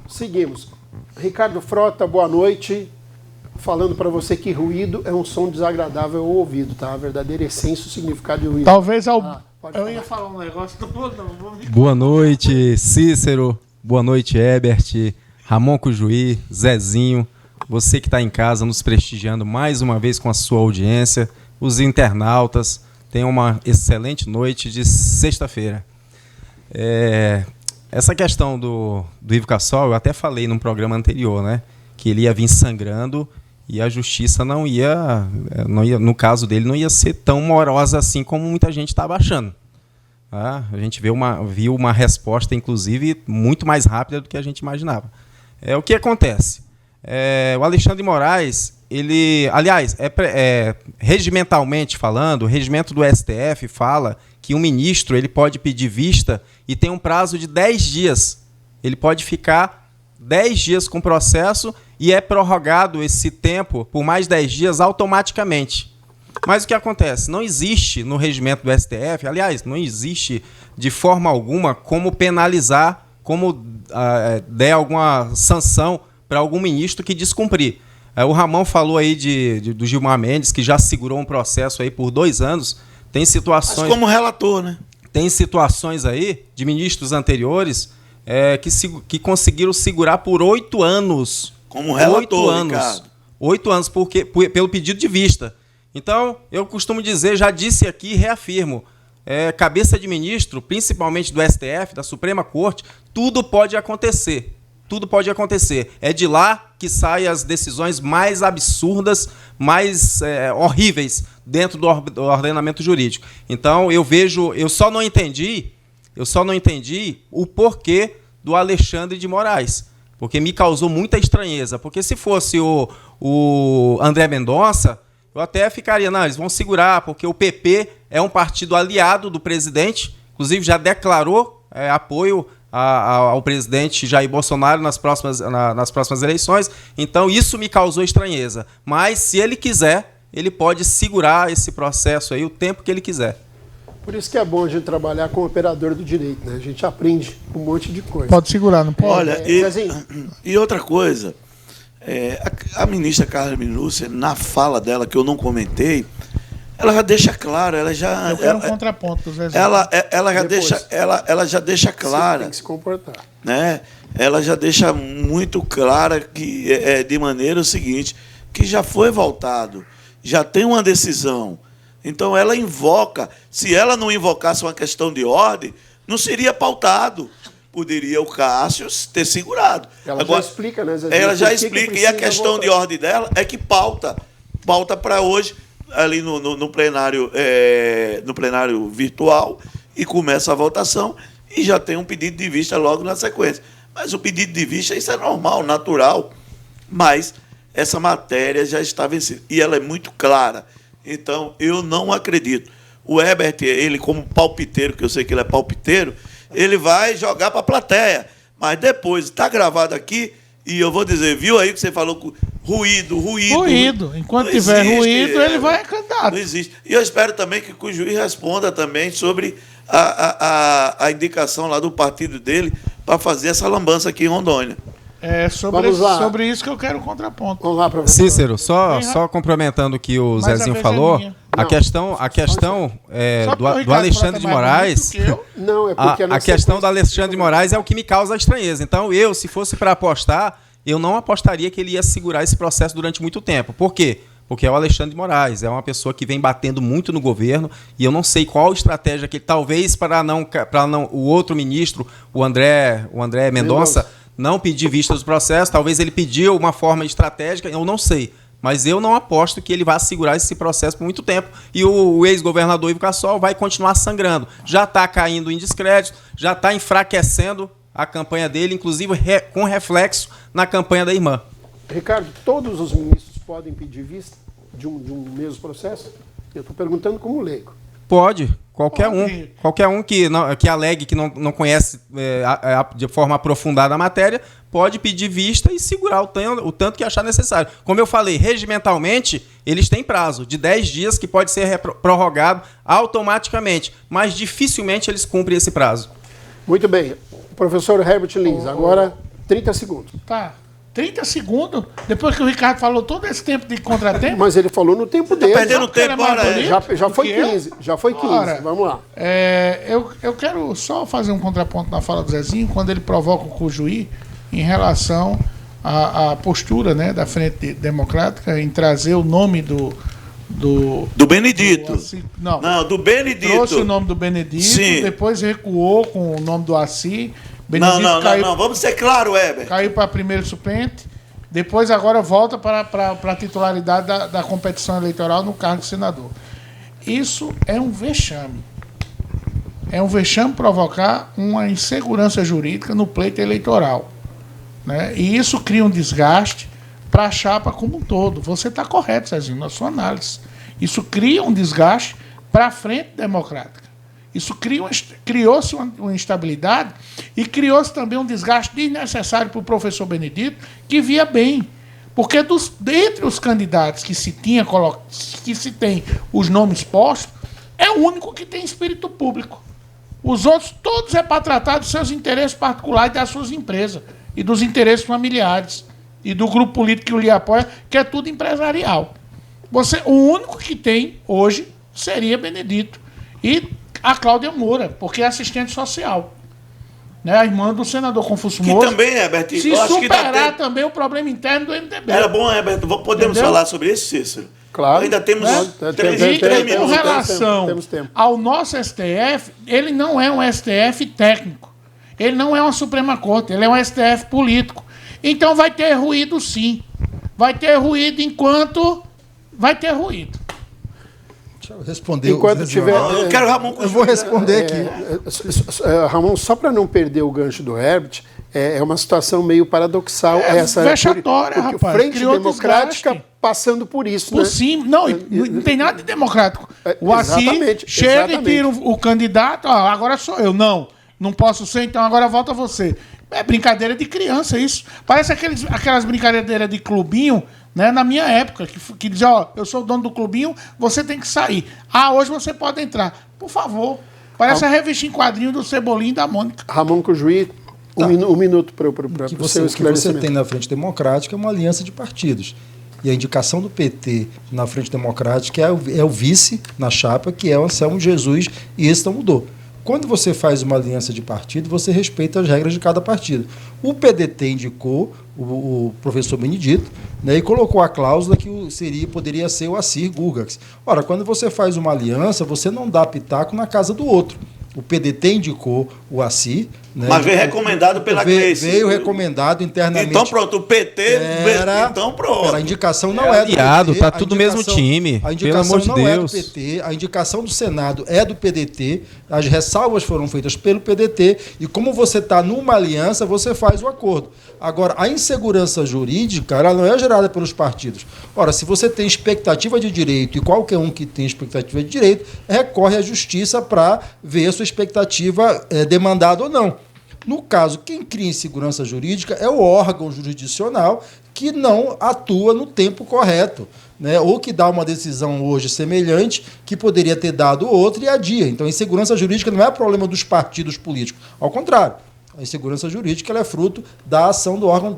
Seguimos. Ricardo Frota, boa noite. Falando para você que ruído é um som desagradável ao ouvido, tá? A verdadeira essência, o significado de ruído. Talvez eu falar. ia falar um negócio, não vou. Boa noite, Cícero. Boa noite, Ebert, Ramon Cujuí, Zezinho. Você que está em casa nos prestigiando mais uma vez com a sua audiência. Os internautas, tenham uma excelente noite de sexta-feira. Essa questão do Ivo Cassol, eu até falei num programa anterior, né? Que ele ia vir sangrando e a justiça não ia, no caso dele, não ia ser tão morosa assim como muita gente estava achando. Tá? A gente viu uma resposta, inclusive, muito mais rápida do que a gente imaginava. O que acontece? O Alexandre de Moraes, ele, aliás, regimentalmente falando, o regimento do STF fala que um ministro ele pode pedir vista e tem um prazo de 10 dias. Ele pode ficar 10 dias com o processo e é prorrogado esse tempo por mais 10 dias automaticamente. Mas o que acontece? Não existe no regimento do STF, aliás, não existe de forma alguma como penalizar, como der alguma sanção para algum ministro que descumprir. O Ramon falou aí do Gilmar Mendes, que já segurou um processo aí por 2 anos. Tem situações... Mas como relator, né? Tem situações aí de ministros anteriores que conseguiram segurar por 8 anos. Como relator, 8 anos. Ricardo. 8 anos pelo pedido de vista. Então, eu costumo dizer, já disse aqui e reafirmo, cabeça de ministro, principalmente do STF, da Suprema Corte, tudo pode acontecer. Tudo pode acontecer. É de lá que saem as decisões mais absurdas, mais horríveis dentro do ordenamento jurídico. Então, eu só não entendi o porquê do Alexandre de Moraes, porque me causou muita estranheza. Porque se fosse o André Mendonça, eu até ficaria, não, eles vão segurar, porque o PP é um partido aliado do presidente, inclusive já declarou apoio ao presidente Jair Bolsonaro nas próximas eleições. Então, isso me causou estranheza. Mas, se ele quiser, ele pode segurar esse processo aí o tempo que ele quiser. Por isso que é bom a gente trabalhar com o operador do direito, né? A gente aprende um monte de coisa. Pode segurar, não pode? Olha, e outra coisa, a ministra Carla Minúcia, na fala dela, que eu não comentei, ela já deixa claro, Eu quero um contraponto, Zezé. Ela já deixa clara. Tem que se comportar. Né? Ela já deixa muito clara que de maneira o seguinte, que já foi voltado, já tem uma decisão. Então ela invoca, se ela não invocasse uma questão de ordem, não seria pautado. Poderia o Cássio ter segurado. Ela já explica, né, Zezé? Ela já explica, e a questão de ordem dela é que pauta para hoje, ali no plenário virtual, e começa a votação, e já tem um pedido de vista logo na sequência. Mas o pedido de vista, isso é normal, natural, mas essa matéria já está vencida. E ela é muito clara. Então, eu não acredito. O Ebert, ele como palpiteiro, que eu sei que ele é palpiteiro, ele vai jogar para a plateia. Mas depois, está gravado aqui, e eu vou dizer, viu aí que você falou com ruído. Enquanto tiver ruído, ele vai candidato. Não existe. E eu espero também que o juiz responda também sobre a indicação lá do partido dele para fazer essa lambança aqui em Rondônia. Sobre isso que eu quero contraponto. Vamos lá, professor. Cícero, só complementando o que o Zezinho falou, a questão do Alexandre de Moraes, a questão do Alexandre de Moraes é o que me causa estranheza. Então, se fosse para apostar, eu não apostaria que ele ia segurar esse processo durante muito tempo. Por quê? Porque é o Alexandre de Moraes, é uma pessoa que vem batendo muito no governo, e eu não sei qual estratégia que talvez para não o outro ministro, o André Mendonça, não pedir vistas do processo, talvez ele pediu uma forma estratégica, eu não sei. Mas eu não aposto que ele vá segurar esse processo por muito tempo. E o ex-governador Ivo Cassol vai continuar sangrando. Já está caindo em descrédito, já está enfraquecendo a campanha dele, inclusive com reflexo na campanha da irmã. Ricardo, todos os ministros podem pedir vista de um mesmo processo? Eu estou perguntando como leigo. Pode. Qualquer um que alegue que não conhece de forma aprofundada a matéria, pode pedir vista e segurar o tanto que achar necessário. Como eu falei, regimentalmente, eles têm prazo de 10 dias que pode ser prorrogado automaticamente, mas dificilmente eles cumprem esse prazo. Muito bem. Professor Herbert Lins, agora 30 segundos. Tá. 30 segundos, depois que o Ricardo falou todo esse tempo de contratempo. Mas ele falou no tempo dele. Perdendo tempo, mais bora. bonito Já do foi que eu? 15. Já foi 15. Ora, Vamos lá. Eu quero só fazer um contraponto na fala do Zezinho, quando ele provoca o Cujuí em relação à postura, né, da Frente Democrática em trazer o nome do Benedito. Não, do Benedito. trouxe o nome do Benedito, Sim. depois recuou com o nome do Assi. Não, Benedito não. Vamos ser claro, Heber. caiu para primeiro suplente, depois agora volta para a titularidade da competição eleitoral no cargo de senador. Isso é um vexame. É um vexame provocar uma insegurança jurídica no pleito eleitoral, né? E isso cria um desgaste para a chapa como um todo. Você está correto, Zezinho, na sua análise. Isso cria um desgaste para a Frente Democrática. Isso criou-se uma instabilidade e criou-se também um desgaste desnecessário para o professor Benedito, que via bem. Porque dentre os candidatos que se tem os nomes postos, é o único que tem espírito público. Os outros, todos é para tratar dos seus interesses particulares das suas empresas e dos interesses familiares e do grupo político que lhe apoia, que é tudo empresarial. O único que tem hoje seria Benedito. E a Cláudia Moura, porque é assistente social. Né? A irmã do senador Confúcio Que Moura. também, Herbert, Se eu acho que dá superar tempo. também o problema interno do MDB. Era bom, Herbert, podemos Entendeu? falar sobre isso, Cícero? Claro. Ainda temos Né? 3 Com minutos. relação temos tempo. ao nosso STF, ele não é um STF técnico. Ele não é uma Suprema Corte, ele é um STF político. Então vai ter ruído, sim. Vai ter ruído enquanto... Vai ter ruído. Deixa eu responder. Enquanto o tiver- Zezinho. Eu quero Ramon Eu vou responder aqui. Ramon, só para não perder o gancho do Herbert, é uma situação meio paradoxal essa. vexatória, porque rapaz. o Frente Criou Democrática desgaste. passando por isso, Por né? cima. Não, não tem nada de democrático. O Assi Exatamente, chega exatamente. e tira o candidato, agora sou eu. Não posso ser, então agora volta você. É brincadeira de criança isso. Parece aquelas brincadeiras de clubinho, né, na minha época, que dizia, eu sou o dono do clubinho, você tem que sair. Hoje você pode entrar. Por favor. Parece a revista em quadrinho do Cebolinha e da Mônica. Ramon Cujuí, um minuto para O que o você, seu o que você esclarecimento. tem na Frente Democrática é uma aliança de partidos. E a indicação do PT na Frente Democrática é o vice na chapa, que é o Anselmo Jesus, e esse não mudou. Quando você faz uma aliança de partido, você respeita as regras de cada partido. O PDT indicou o professor Benedito, né, e colocou a cláusula que poderia ser o Assir Gurgax. Ora, quando você faz uma aliança, você não dá pitaco na casa do outro. O PDT indicou o Assir. Né, Mas veio recomendado pela Gleice. Veio recomendado internamente. Então pronto, o PT... então pronto. A indicação não É é, aliado, do PT. tá tudo mesmo time, A pelo indicação amor de não Deus. é do PT. A indicação do Senado é do PDT. As ressalvas foram feitas pelo PDT. E como você está numa aliança, você faz o acordo. Agora, a insegurança jurídica, ela não é gerada pelos partidos. Ora, se você tem expectativa de direito, e qualquer um que tem expectativa de direito, recorre à justiça para ver a sua expectativa demandada ou não. No caso, quem cria insegurança jurídica é o órgão jurisdicional que não atua no tempo correto, né? Ou que dá uma decisão hoje semelhante que poderia ter dado outra e adia. Então, a insegurança jurídica não é problema dos partidos políticos. Ao contrário, a insegurança jurídica ela é fruto da ação do órgão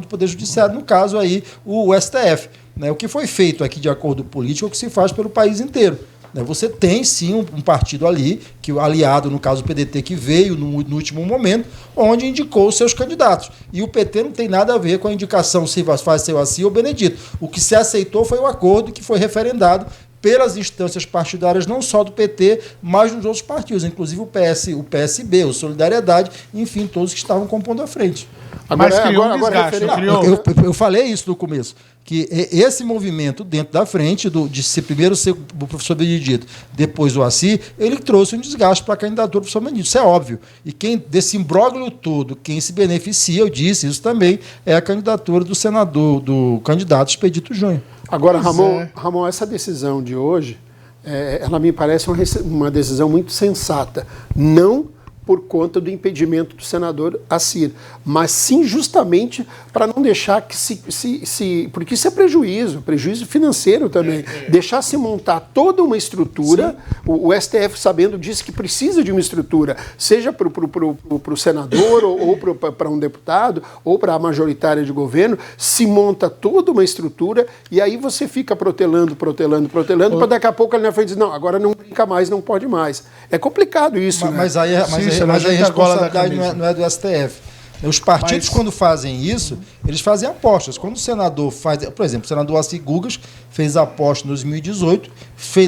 do Poder Judiciário, no caso aí o STF. Né? O que foi feito aqui de acordo político é o que se faz pelo país inteiro. Você tem, sim, um partido ali, que o aliado, no caso o PDT, que veio no último momento, onde indicou os seus candidatos. E o PT não tem nada a ver com a indicação se faz seu Assi ou Benedito. O que se aceitou foi o acordo que foi referendado pelas instâncias partidárias, não só do PT, mas dos outros partidos, inclusive o PSB, o Solidariedade, enfim, todos que estavam compondo a frente. Mas criou um desgaste, Eu falei isso no começo, que esse movimento dentro da frente, de ser primeiro ser o professor Benedito, depois o Assi, ele trouxe um desgaste para a candidatura do professor Benedito, isso é óbvio. E desse imbróglio todo, quem se beneficia, eu disse isso também, é a candidatura do senador, do candidato Expedito Júnior. Agora, Ramon, essa decisão de hoje, ela me parece uma decisão muito sensata. Não por conta do impedimento do senador Assir, mas sim justamente para não deixar que porque isso é prejuízo financeiro também, deixar se montar toda uma estrutura, o STF sabendo disso que precisa de uma estrutura, seja para o senador ou para um deputado ou para a majoritária de governo, se monta toda uma estrutura e aí você fica protelando, para daqui a pouco ali na frente dizer, não, agora não brinca mais, não pode mais. É complicado isso, né? Mas aí a responsabilidade não é do STF. Os partidos, quando fazem isso, eles fazem apostas. Quando o senador faz... Por exemplo, o senador Assir Gugas fez a aposta em 2018,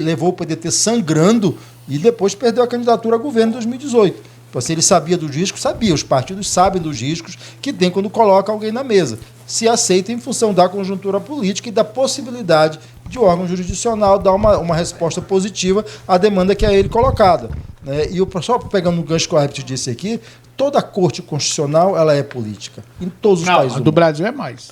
levou o PDT sangrando e depois perdeu a candidatura a governo em 2018. Então, assim, ele sabia dos riscos, os partidos sabem dos riscos que tem quando coloca alguém na mesa. Se aceita em função da conjuntura política e da possibilidade de o órgão jurisdicional dar uma resposta positiva à demanda que é ele colocada. Né? E só pegando o gancho que o Herbert disse aqui, toda a Corte Constitucional ela é política, em todos os países. A do Brasil é mais.